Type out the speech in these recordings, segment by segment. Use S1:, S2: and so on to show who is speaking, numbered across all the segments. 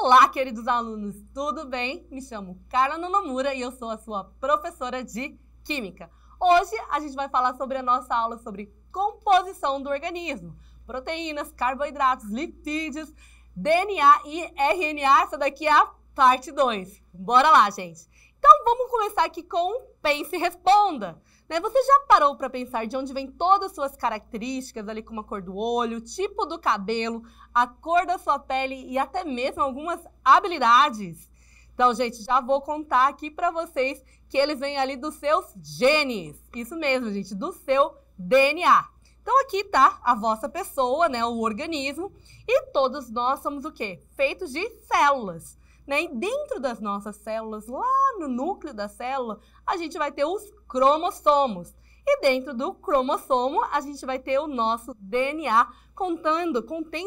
S1: Olá, queridos alunos, tudo bem? Me chamo Carla Nonomura e eu sou a sua professora de Química. Hoje a gente vai falar sobre a nossa aula sobre composição do organismo. Proteínas, carboidratos, lipídios, DNA e RNA. Essa daqui é a parte 2. Bora lá, gente. Então vamos começar aqui com Pense e Responda. Você já parou para pensar de onde vem todas as suas características, ali como a cor do olho, o tipo do cabelo, a cor da sua pele e até mesmo algumas habilidades? Então, gente, já vou contar aqui para vocês que eles vêm ali dos seus genes. Isso mesmo, gente, do seu DNA. Então, aqui tá a vossa pessoa, o organismo, e todos nós somos o quê? Feitos de células. E dentro das nossas células, lá no núcleo da célula, a gente vai ter os cromossomos. E dentro do cromossomo, a gente vai ter o nosso DNA contendo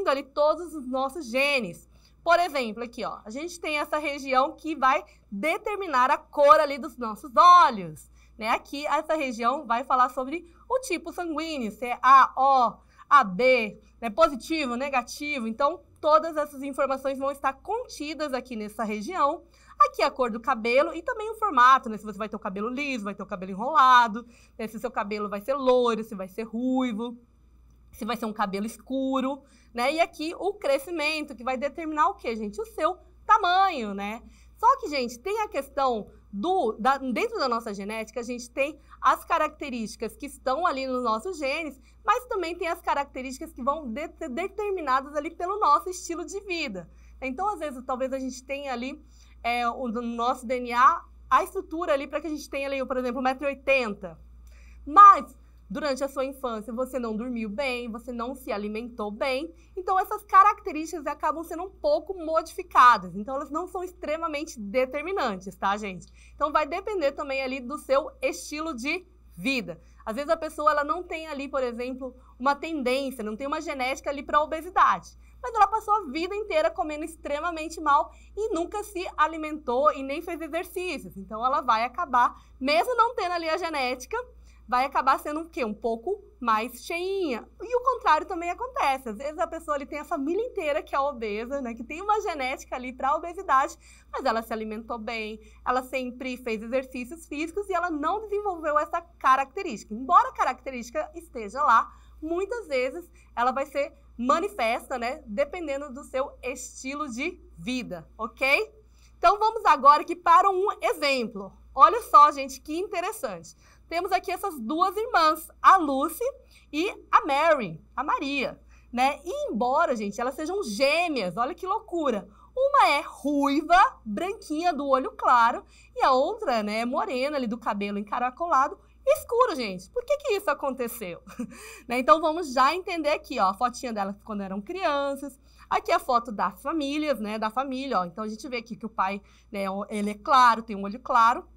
S1: ali todos os nossos genes. Por exemplo, aqui, ó, a gente tem essa região que vai determinar a cor ali dos nossos olhos. Aqui, essa região vai falar sobre o tipo sanguíneo, se é A, O, AB, positivo, negativo. Então, todas essas informações vão estar contidas aqui nessa região. Aqui a cor do cabelo e também o formato, se você vai ter o cabelo liso, vai ter o cabelo enrolado, se o seu cabelo vai ser loiro, se vai ser ruivo, se vai ser um cabelo escuro, E aqui o crescimento, que vai determinar o quê, gente? O seu tamanho, Só que, gente, tem a questão dentro da nossa genética, a gente tem as características que estão ali nos nossos genes, mas também tem as características que vão ser determinadas ali pelo nosso estilo de vida. Então, às vezes, talvez a gente tenha ali no nosso DNA a estrutura ali para que a gente tenha ali, por exemplo, 1,80 m. Mas, durante a sua infância, você não dormiu bem, você não se alimentou bem, então essas características acabam sendo um pouco modificadas, então elas não são extremamente determinantes, tá, gente? Então vai depender também ali do seu estilo de vida. Às vezes a pessoa ela não tem ali, por exemplo, uma tendência, não tem uma genética ali para obesidade, mas ela passou a vida inteira comendo extremamente mal e nunca se alimentou e nem fez exercícios, então ela vai acabar, mesmo não tendo ali a genética, vai acabar sendo o quê? Um pouco mais cheinha. E o contrário também acontece. Às vezes a pessoa ali tem a família inteira que é obesa, que tem uma genética ali para obesidade, mas ela se alimentou bem, ela sempre fez exercícios físicos e ela não desenvolveu essa característica. Embora a característica esteja lá, muitas vezes ela vai ser manifesta, dependendo do seu estilo de vida, ok? Então vamos agora aqui para um exemplo. Olha só, gente, que interessante. Temos aqui essas duas irmãs, a Lucy e a Mary, a Maria, E embora, gente, elas sejam gêmeas, olha que loucura. Uma é ruiva, branquinha, do olho claro, e a outra, é morena, ali do cabelo encaracolado, escuro, gente. Por que isso aconteceu? Então, vamos já entender aqui, ó, a fotinha delas quando eram crianças. Aqui a foto das famílias, da família, ó. Então, a gente vê aqui que o pai, ele é claro, tem um olho claro.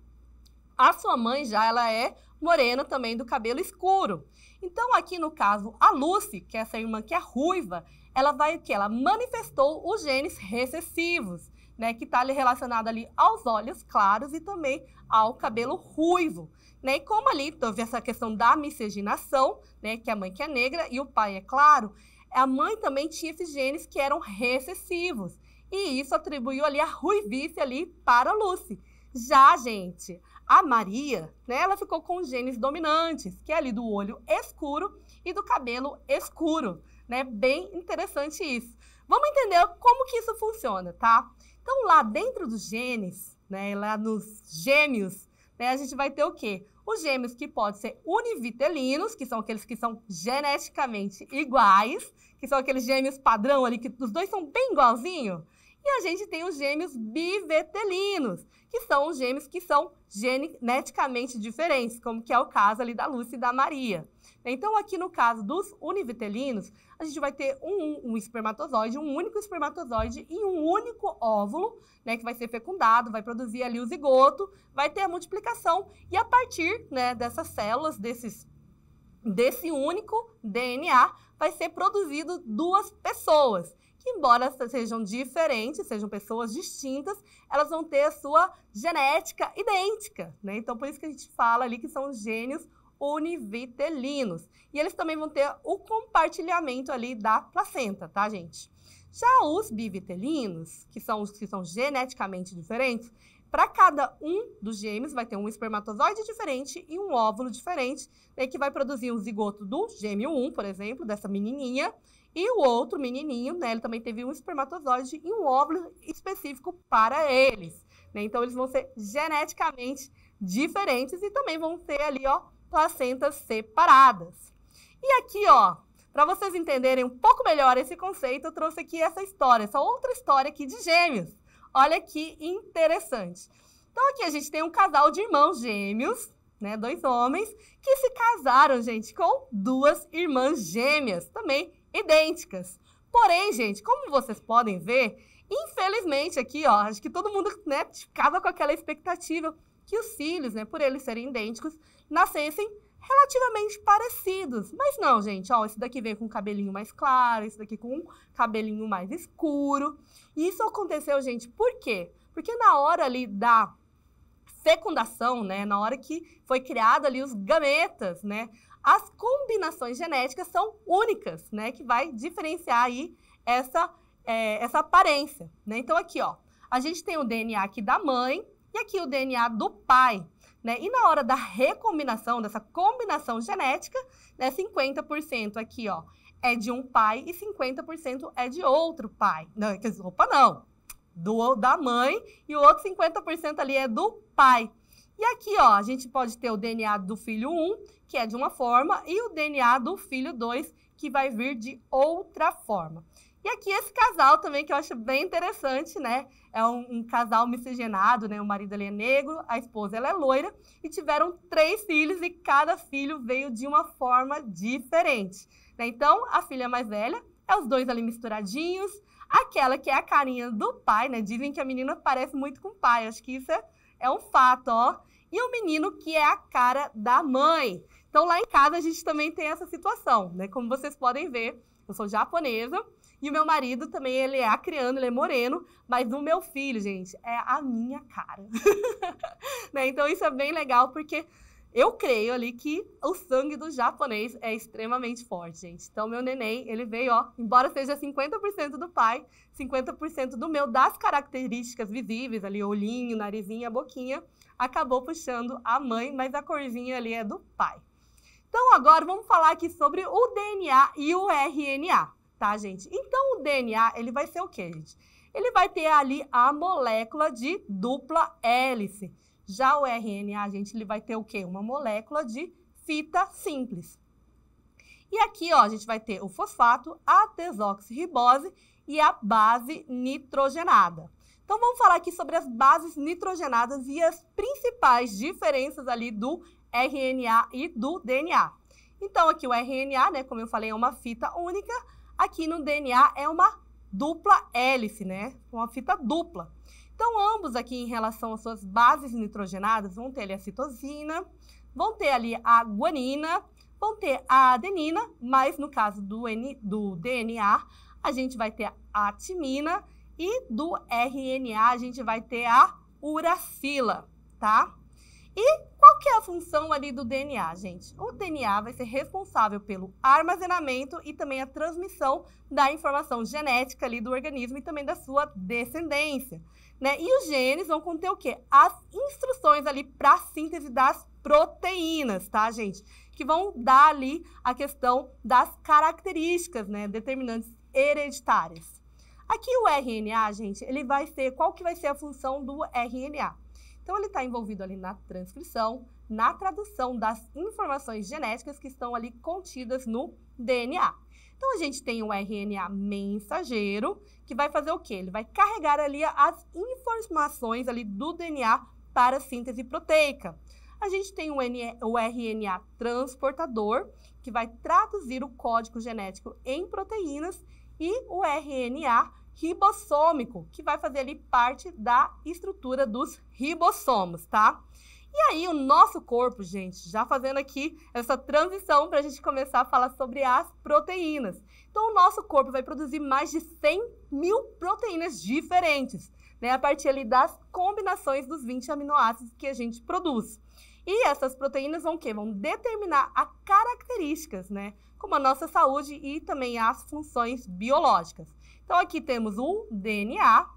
S1: A sua mãe já, ela é morena também, do cabelo escuro. Então, aqui no caso, a Lucy, que é essa irmã que é ruiva, ela vai o quê? Ela manifestou os genes recessivos, que está ali relacionado ali aos olhos claros e também ao cabelo ruivo. E como ali teve essa questão da miscigenação, que a mãe que é negra e o pai é claro, a mãe também tinha esses genes que eram recessivos. E isso atribuiu ali a ruivice ali para a Lucy. Já, gente, a Maria, ela ficou com os genes dominantes, que é ali do olho escuro e do cabelo escuro, Bem interessante isso. Vamos entender como que isso funciona, tá? Então, lá dentro dos genes, lá nos gêmeos, a gente vai ter o quê? Os gêmeos que podem ser univitelinos, que são aqueles que são geneticamente iguais, que são aqueles gêmeos padrão ali, que os dois são bem igualzinhos. E a gente tem os gêmeos bivetelinos, que são os gêmeos que são geneticamente diferentes, como que é o caso ali da Lúcia e da Maria. Então, aqui no caso dos univitelinos, a gente vai ter um espermatozoide, um único espermatozoide e um único óvulo, que vai ser fecundado, vai produzir ali o zigoto, vai ter a multiplicação e a partir, dessas células, desse único DNA, vai ser produzido duas pessoas, que embora sejam diferentes, sejam pessoas distintas, elas vão ter a sua genética idêntica, Então, por isso que a gente fala ali que são gêmeos univitelinos. E eles também vão ter o compartilhamento ali da placenta, tá, gente? Já os bivitelinos, que são os que são geneticamente diferentes, para cada um dos gêmeos vai ter um espermatozoide diferente e um óvulo diferente, né, que vai produzir um zigoto do gêmeo 1, por exemplo, dessa menininha, e o outro menininho, né, ele também teve um espermatozoide e um óvulo específico para eles, né? Então, eles vão ser geneticamente diferentes e também vão ter ali, ó, placentas separadas. E aqui, ó, para vocês entenderem um pouco melhor esse conceito, eu trouxe aqui essa história, essa outra história aqui de gêmeos. Olha que interessante. Então, aqui a gente tem um casal de irmãos gêmeos, né, 2 homens, que se casaram, gente, com 2 irmãs gêmeas, também idênticas. Porém, gente, como vocês podem ver, infelizmente aqui, ó, acho que todo mundo, né, ficava com aquela expectativa que os filhos, né, por eles serem idênticos, nascessem relativamente parecidos. Mas não, gente, ó, esse daqui veio com um cabelinho mais claro, esse daqui com um cabelinho mais escuro. E isso aconteceu, gente, por quê? Porque na hora ali da fecundação, né, na hora que foi criado ali os gametas, né, as combinações genéticas são únicas, né, que vai diferenciar aí essa aparência, né? Então aqui, ó, a gente tem o DNA aqui da mãe e aqui o DNA do pai, né? E na hora da recombinação, dessa combinação genética, né, 50% aqui, ó, é de um pai e 50% é de outro pai. Não, opa, não. Da mãe e o outro 50% ali é do pai. E aqui, ó, a gente pode ter o DNA do filho 1, que é de uma forma, e o DNA do filho 2, que vai vir de outra forma. E aqui esse casal também, que eu acho bem interessante, né? É um casal miscigenado, né? O marido ali é negro, a esposa ela é loira, e tiveram 3 filhos e cada filho veio de uma forma diferente, né? Então, a filha mais velha é os 2 ali misturadinhos, aquela que é a carinha do pai, né? Dizem que a menina parece muito com o pai, acho que isso é um fato, ó. E o menino que é a cara da mãe. Então, lá em casa a gente também tem essa situação, né? Como vocês podem ver, eu sou japonesa, e o meu marido também, ele é acriano, ele é moreno, mas o meu filho, gente, é a minha cara. Né? Então, isso é bem legal, porque eu creio ali que o sangue do japonês é extremamente forte, gente. Então, meu neném, ele veio, ó, embora seja 50% do pai, 50% do meu, das características visíveis, ali, olhinho, narizinho, a boquinha, acabou puxando a mãe, mas a corzinha ali é do pai. Então, agora, vamos falar aqui sobre o DNA e o RNA. Tá, gente? Então, o DNA, ele vai ser o quê, gente? Ele vai ter ali a molécula de dupla hélice. Já o RNA, gente, ele vai ter o quê? Uma molécula de fita simples. E aqui, ó, a gente vai ter o fosfato, a desoxirribose e a base nitrogenada. Então, vamos falar aqui sobre as bases nitrogenadas e as principais diferenças ali do RNA e do DNA. Então, aqui o RNA, né, como eu falei, é uma fita única. Aqui no DNA é uma dupla hélice, né? Uma fita dupla. Então, ambos aqui em relação às suas bases nitrogenadas vão ter ali a citosina, vão ter ali a guanina, vão ter a adenina, mas no caso do DNA, a gente vai ter a timina e do RNA a gente vai ter a uracila, tá? E qual que é a função ali do DNA, gente? O DNA vai ser responsável pelo armazenamento e também a transmissão da informação genética ali do organismo e também da sua descendência, né? E os genes vão conter o quê? As instruções ali para a síntese das proteínas, tá, gente? Que vão dar ali a questão das características, né, determinantes hereditárias. Aqui o RNA, gente, ele vai ser, qual que vai ser a função do RNA? Então, ele está envolvido ali na transcrição, na tradução das informações genéticas que estão ali contidas no DNA. Então, a gente tem o RNA mensageiro, que vai fazer o quê? Ele vai carregar ali as informações ali do DNA para a síntese proteica. A gente tem o RNA transportador, que vai traduzir o código genético em proteínas, e o RNA ribossômico, que vai fazer ali parte da estrutura dos ribossomos, tá? E aí, o nosso corpo, gente, já fazendo aqui essa transição para a gente começar a falar sobre as proteínas. Então, o nosso corpo vai produzir mais de 100 mil proteínas diferentes, né? A partir ali das combinações dos 20 aminoácidos que a gente produz. E essas proteínas vão o quê? Vão determinar as características, né? Como a nossa saúde e também as funções biológicas. Então, aqui temos o DNA.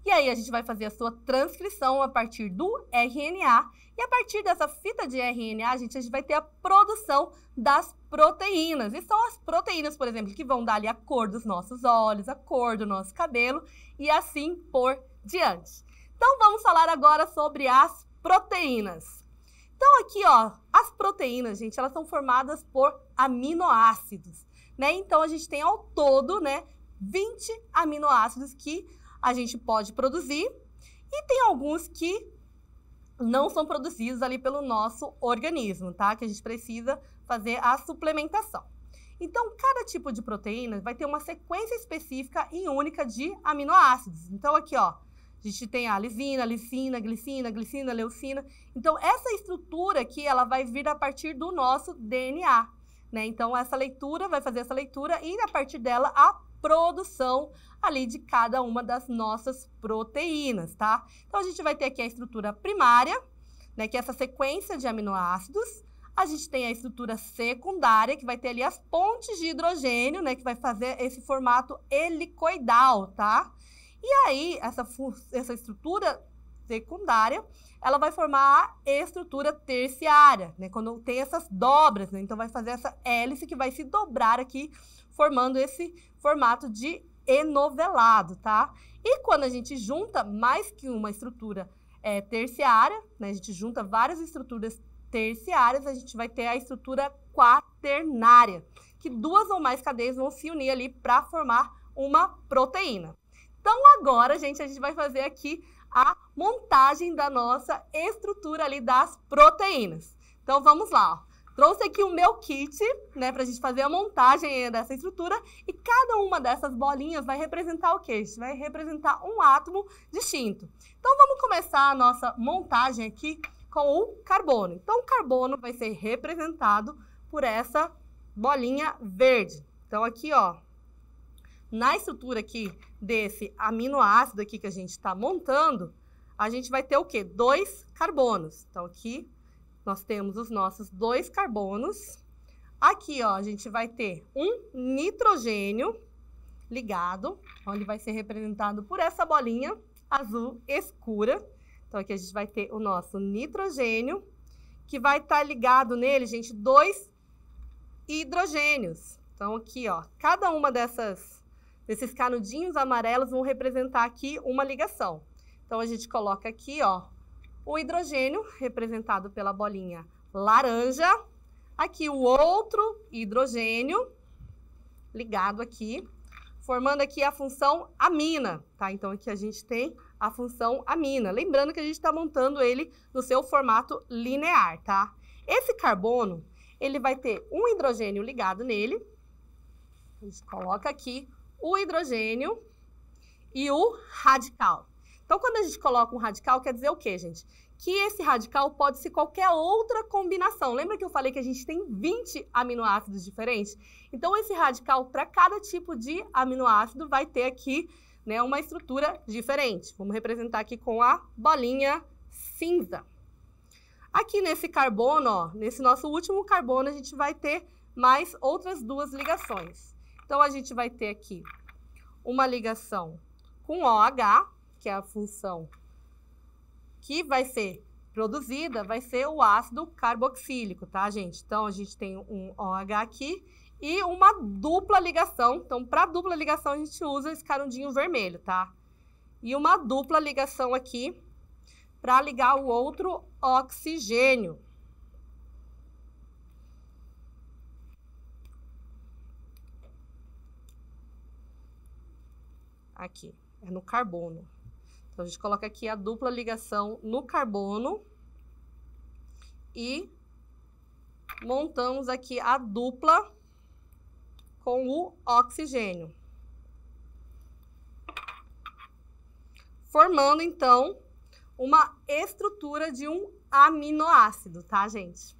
S1: E aí, a gente vai fazer a sua transcrição a partir do RNA. E a partir dessa fita de RNA, a gente vai ter a produção das proteínas. E são as proteínas, por exemplo, que vão dar ali a cor dos nossos olhos, a cor do nosso cabelo e assim por diante. Então, vamos falar agora sobre as proteínas. Então, aqui, ó, as proteínas, gente, elas são formadas por aminoácidos, né? Então, a gente tem ao todo, né, 20 aminoácidos que a gente pode produzir e tem alguns que não são produzidos ali pelo nosso organismo, tá? Que a gente precisa fazer a suplementação. Então, cada tipo de proteína vai ter uma sequência específica e única de aminoácidos. Então, aqui, ó, a gente tem a lisina, lisina, glicina, glicina, leucina. Então, essa estrutura aqui, ela vai vir a partir do nosso DNA, né? Então, essa leitura vai fazer essa leitura e, a partir dela, a produção ali de cada uma das nossas proteínas, tá? Então, a gente vai ter aqui a estrutura primária, né, que é essa sequência de aminoácidos. A gente tem a estrutura secundária, que vai ter ali as pontes de hidrogênio, né, que vai fazer esse formato helicoidal, tá? E aí, essa estrutura secundária, ela vai formar a estrutura terciária, né, quando tem essas dobras, né? Então, vai fazer essa hélice que vai se dobrar aqui, formando esse formato de enovelado, tá? E quando a gente junta mais que uma estrutura terciária, né, a gente junta várias estruturas terciárias, a gente vai ter a estrutura quaternária, que duas ou mais cadeias vão se unir ali para formar uma proteína. Então, agora, gente, a gente vai fazer aqui a montagem da nossa estrutura ali das proteínas. Então, vamos lá, ó. Trouxe aqui o meu kit, né, pra gente fazer a montagem dessa estrutura e cada uma dessas bolinhas vai representar o quê? Vai representar um átomo distinto. Então, vamos começar a nossa montagem aqui com o carbono. Então, o carbono vai ser representado por essa bolinha verde. Então, aqui, ó, na estrutura aqui desse aminoácido aqui que a gente está montando, a gente vai ter o quê? 2 carbonos. Então, aqui nós temos os nossos 2 carbonos. Aqui, ó, a gente vai ter um nitrogênio ligado. Então, ele vai ser representado por essa bolinha azul escura. Então, aqui a gente vai ter o nosso nitrogênio, que vai estar ligado nele, gente, 2 hidrogênios. Então, aqui, ó, cada uma desses canudinhos amarelos vão representar aqui uma ligação. Então, a gente coloca aqui, ó, o hidrogênio, representado pela bolinha laranja. Aqui o outro hidrogênio, ligado aqui, formando aqui a função amina, tá? Então, aqui a gente tem a função amina. Lembrando que a gente está montando ele no seu formato linear, tá? Esse carbono, ele vai ter um hidrogênio ligado nele. A gente coloca aqui o hidrogênio e o radical. Então, quando a gente coloca um radical, quer dizer o quê, gente? Que esse radical pode ser qualquer outra combinação. Lembra que eu falei que a gente tem 20 aminoácidos diferentes? Então, esse radical, para cada tipo de aminoácido, vai ter aqui, né, uma estrutura diferente. Vamos representar aqui com a bolinha cinza. Aqui nesse carbono, ó, nesse nosso último carbono, a gente vai ter mais outras 2 ligações. Então, a gente vai ter aqui uma ligação com OH, que é a função que vai ser produzida, vai ser o ácido carboxílico, tá, gente? Então, a gente tem um OH aqui e uma dupla ligação. Então, para dupla ligação, a gente usa esse canudinho vermelho, tá? E uma dupla ligação aqui para ligar o outro oxigênio. Aqui, é no carbono. Então, a gente coloca aqui a dupla ligação no carbono e montamos aqui a dupla com o oxigênio. Formando, então, uma estrutura de um aminoácido, tá, gente?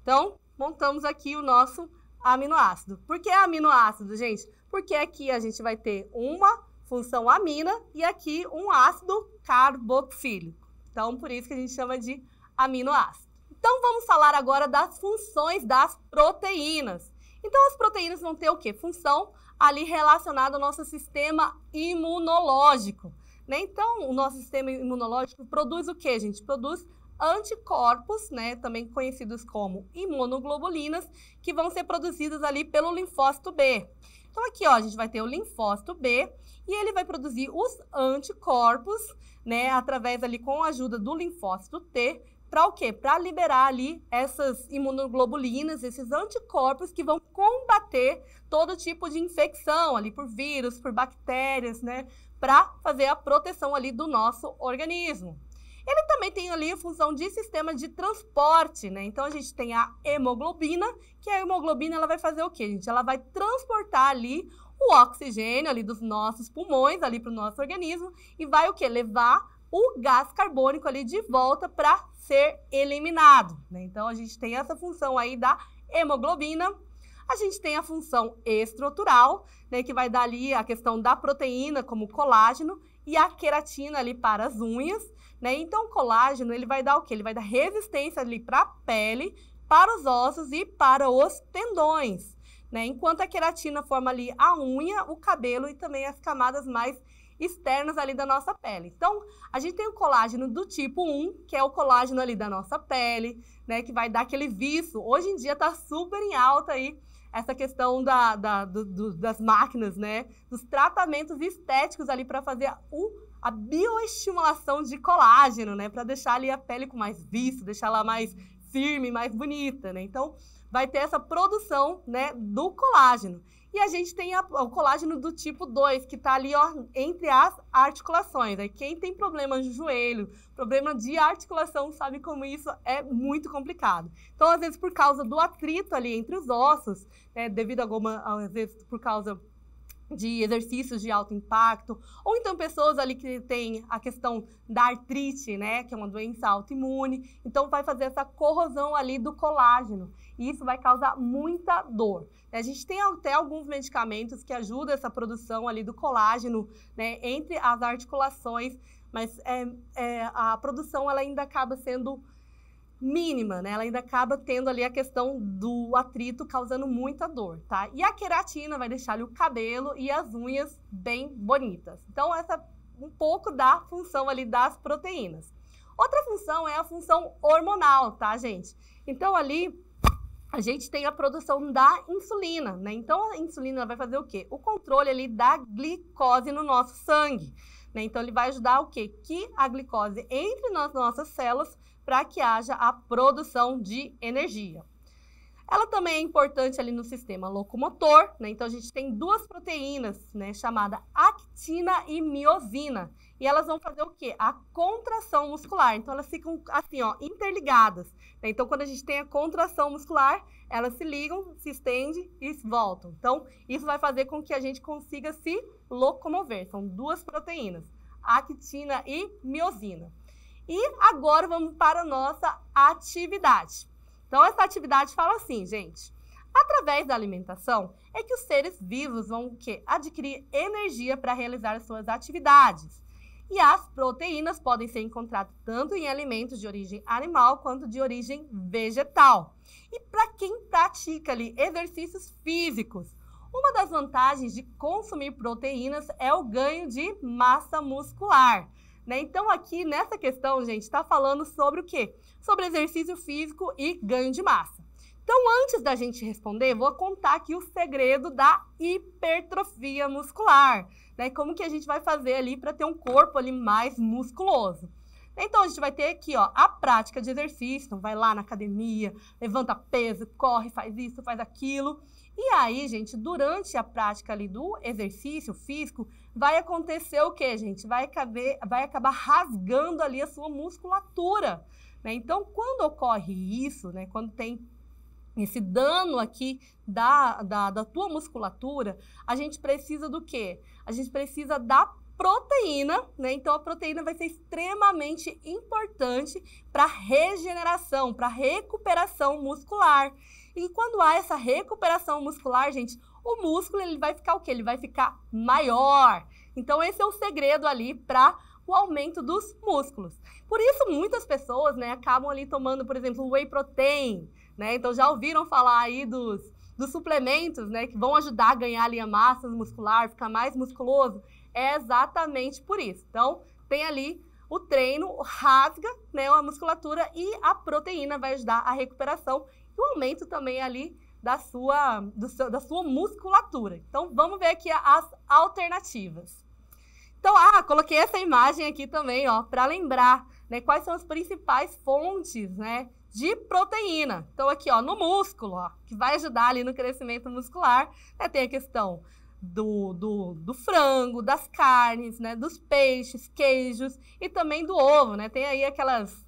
S1: Então, montamos aqui o nosso aminoácido. Por que aminoácido, gente? Porque aqui a gente vai ter uma função amina e aqui um ácido carboxílico. Então, por isso que a gente chama de aminoácido. Então, vamos falar agora das funções das proteínas. Então, as proteínas vão ter o quê? Função ali relacionada ao nosso sistema imunológico, né? Então, o nosso sistema imunológico produz o quê, gente? Produz anticorpos, né? Também conhecidos como imunoglobulinas, que vão ser produzidas ali pelo linfócito B. Então, aqui, ó, a gente vai ter o linfócito B e ele vai produzir os anticorpos, né? Através ali com a ajuda do linfócito T, para o quê? Para liberar ali essas imunoglobulinas, esses anticorpos que vão combater todo tipo de infecção ali por vírus, por bactérias, né? Para fazer a proteção ali do nosso organismo. Ele também tem ali a função de sistema de transporte, né? Então, a gente tem a hemoglobina, que a hemoglobina ela vai fazer o quê, gente? Ela vai transportar ali o oxigênio ali dos nossos pulmões, ali para o nosso organismo, e vai o quê? Levar o gás carbônico ali de volta para ser eliminado, né? Então, a gente tem essa função aí da hemoglobina. A gente tem a função estrutural, né, que vai dar ali a questão da proteína, como colágeno, e a queratina ali para as unhas, né? Então, o colágeno, ele vai dar o quê? Ele vai dar resistência ali para a pele, para os ossos e para os tendões, né? Enquanto a queratina forma ali a unha, o cabelo e também as camadas mais externas ali da nossa pele. Então, a gente tem o colágeno do tipo 1, que é o colágeno ali da nossa pele, né, que vai dar aquele viço. Hoje em dia tá super em alta aí essa questão das máquinas, né, dos tratamentos estéticos ali para fazer a bioestimulação de colágeno, né, para deixar ali a pele com mais viço, deixar ela mais firme, mais bonita, né. Então, vai ter essa produção, né, do colágeno. E a gente tem o colágeno do tipo 2, que está ali, ó, entre as articulações. Aí quem tem problema de joelho, problema de articulação, sabe como isso é muito complicado. Então, às vezes, por causa do atrito ali entre os ossos, né, devido às vezes, por causa de exercícios de alto impacto, ou então pessoas ali que têm a questão da artrite, né, que é uma doença autoimune, então vai fazer essa corrosão ali do colágeno, e isso vai causar muita dor. A gente tem até alguns medicamentos que ajudam essa produção ali do colágeno, né, entre as articulações, mas a produção ela ainda acaba sendo mínima, né? Ela ainda acaba tendo ali a questão do atrito causando muita dor, tá? E a queratina vai deixar ali o cabelo e as unhas bem bonitas. Então, essa é um pouco da função ali das proteínas. Outra função é a função hormonal, tá, gente? Então, ali a gente tem a produção da insulina, né? Então, a insulina vai fazer o quê? O controle ali da glicose no nosso sangue, né? Então, ele vai ajudar o quê? Que a glicose entre nas nossas células para que haja a produção de energia. Ela também é importante ali no sistema locomotor, né? Então, a gente tem duas proteínas, né, chamada actina e miosina. E elas vão fazer o quê? A contração muscular. Então, elas ficam assim, ó, interligadas, né? Então, quando a gente tem a contração muscular, elas se ligam, se estendem e voltam. Então, isso vai fazer com que a gente consiga se locomover. São duas proteínas, actina e miosina. E agora vamos para a nossa atividade. Então, essa atividade fala assim, gente. Através da alimentação, é que os seres vivos vão o quê? Adquirir energia para realizar suas atividades. E as proteínas podem ser encontradas tanto em alimentos de origem animal quanto de origem vegetal. E para quem pratica ali exercícios físicos, uma das vantagens de consumir proteínas é o ganho de massa muscular, né? Então, aqui nessa questão, gente, está falando sobre o quê? Sobre exercício físico e ganho de massa. Então, antes da gente responder, vou contar aqui o segredo da hipertrofia muscular, né? Como que a gente vai fazer ali para ter um corpo ali mais musculoso. Então, a gente vai ter aqui, ó, a prática de exercício. Então, vai lá na academia, levanta peso, corre, faz isso, faz aquilo. E aí, gente, durante a prática ali do exercício físico, vai acontecer o quê, gente? Vai acabar rasgando ali a sua musculatura, né? Então, quando ocorre isso, né? Quando tem esse dano aqui da tua musculatura, a gente precisa do quê? A gente precisa da proteína, né? Então, a proteína vai ser extremamente importante para regeneração, para recuperação muscular. E quando há essa recuperação muscular, gente, o músculo ele vai ficar o quê? Ele vai ficar maior. Então, esse é o segredo ali para o aumento dos músculos. Por isso, muitas pessoas, né, acabam ali tomando, por exemplo, whey protein, né? Então, já ouviram falar aí dos suplementos, né, que vão ajudar a ganhar ali a massa muscular, ficar mais musculoso? É exatamente por isso. Então, tem ali o treino, rasga, né, a musculatura e a proteína vai ajudar a recuperação e o aumento também ali da sua musculatura. Então, vamos ver aqui as alternativas. Então, coloquei essa imagem aqui também, ó, para lembrar, né, quais são as principais fontes, né, de proteína. Então, aqui, ó, no músculo, ó, que vai ajudar ali no crescimento muscular, né, tem a questão do frango, das carnes, né, dos peixes, queijos e também do ovo, né? Tem aí aquelas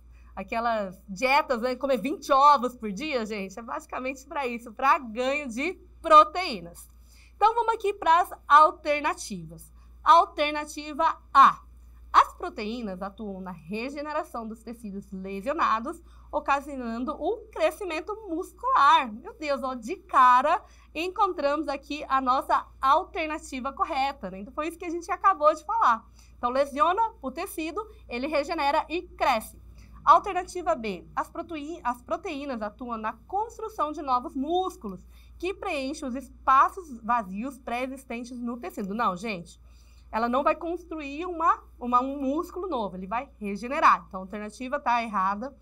S1: dietas, né, comer 20 ovos por dia, gente, é basicamente para isso, para ganho de proteínas. Então, vamos aqui para as alternativas. Alternativa A. As proteínas atuam na regeneração dos tecidos lesionados, ocasionando o crescimento muscular. Meu Deus, ó, de cara encontramos aqui a nossa alternativa correta, né? Então, foi isso que a gente acabou de falar. Então, lesiona o tecido, ele regenera e cresce. Alternativa B. As proteínas atuam na construção de novos músculos, que preenchem os espaços vazios pré-existentes no tecido. Não, gente. Ela não vai construir um músculo novo, ele vai regenerar. Então, a alternativa está errada.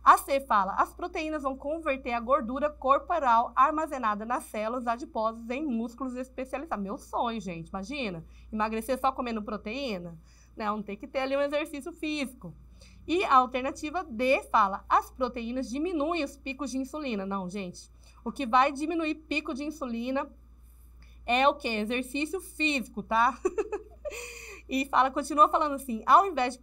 S1: A C fala, as proteínas vão converter a gordura corporal armazenada nas células adiposas em músculos especializados. Meu sonho, gente, imagina, emagrecer só comendo proteína? Não, tem que ter ali um exercício físico. E a alternativa D fala, as proteínas diminuem os picos de insulina. Não, gente, o que vai diminuir pico de insulina é o quê? Exercício físico, tá? E continua falando assim, ao invés de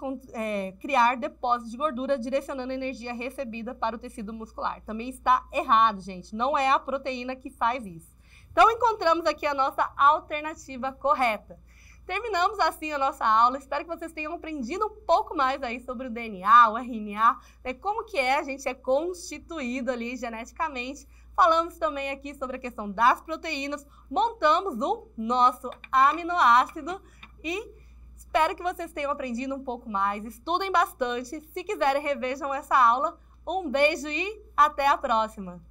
S1: criar depósitos de gordura, direcionando a energia recebida para o tecido muscular. Também está errado, gente. Não é a proteína que faz isso. Então, encontramos aqui a nossa alternativa correta. Terminamos assim a nossa aula. Espero que vocês tenham aprendido um pouco mais aí sobre o DNA, o RNA, né? Como que a gente é constituído ali geneticamente. Falamos também aqui sobre a questão das proteínas, montamos o nosso aminoácido e espero que vocês tenham aprendido um pouco mais. Estudem bastante. Se quiserem, revejam essa aula. Um beijo e até a próxima!